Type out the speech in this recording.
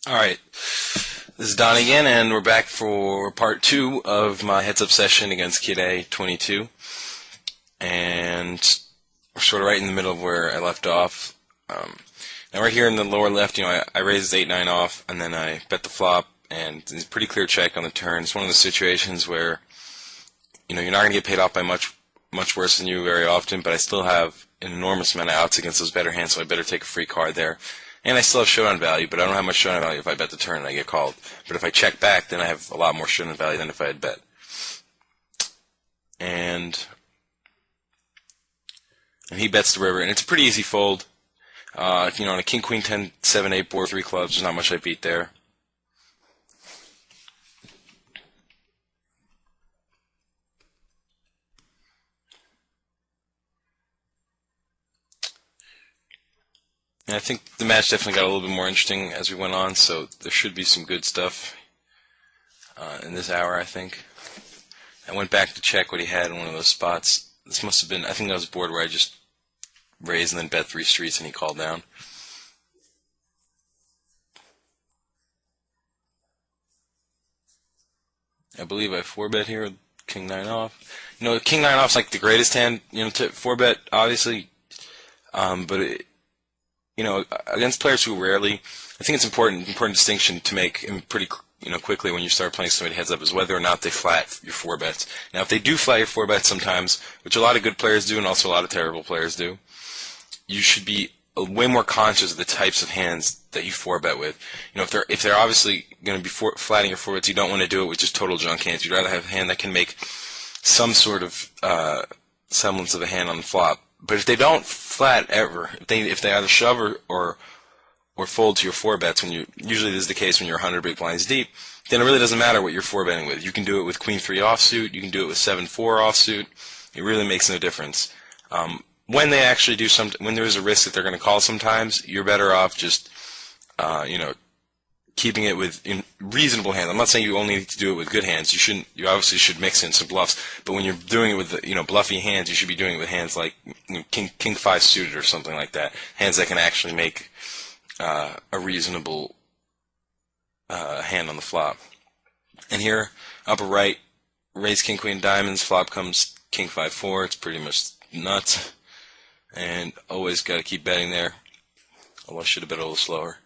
Alright, this is Don again, and we're back for part 2 of my heads-up session against Kid22. And we're sort of right in the middle of where I left off. Now right here in the lower left, I raised 8-9 off, and then I bet the flop, and it's a pretty clear check on the turn. It's one of the situations where, you're not going to get paid off by much worse than you very often, but I still have an enormous amount of outs against those better hands, so I better take a free card there. And I still have showdown value, but I don't have much showdown value if I bet the turn and I get called. But if I check back, then I have a lot more showdown value than if I had bet. And he bets the river, and it's a pretty easy fold. On a king, queen, 10, 7, 8 board, 3 clubs, there's not much I beat there. And I think the match definitely got a little bit more interesting as we went on, so there should be some good stuff in this hour, I think. I went back to check what he had in one of those spots. This must have been, I think that was a board where I just raised and then bet 3 streets and he called down. I believe I 4-bet here with king 9 off. King 9 off is like the greatest hand, to 4-bet, obviously. But against players who rarely, I think it's important distinction to make pretty, quickly when you start playing somebody heads up is whether or not they flat your 4-bets. Now, if they do flat your 4-bets sometimes, which a lot of good players do and also a lot of terrible players do, you should be way more conscious of the types of hands that you 4-bet with. If they're obviously going to be flatting your 4-bets, you don't want to do it with just total junk hands. You'd rather have a hand that can make some sort of semblance of a hand on the flop. But if they don't flat ever, if they either shove or fold to your 4-bets, usually this is the case when you're 100 big blinds deep, then it really doesn't matter what you're 4-betting with. You can do it with queen 3 offsuit, you can do it with 7-4 offsuit. It really makes no difference. When they actually do when there is a risk that they're going to call sometimes, you're better off just keeping it with reasonable hands. I'm not saying you only need to do it with good hands. You obviously should mix in some bluffs. But when you're doing it with bluffy hands, you should be doing it with hands like king 5 suited or something like that. Hands that can actually make a reasonable hand on the flop. And here, upper right, raise king queen diamonds. Flop comes king 5-4. It's pretty much nuts. And always got to keep betting there. Although I should have bet a little slower.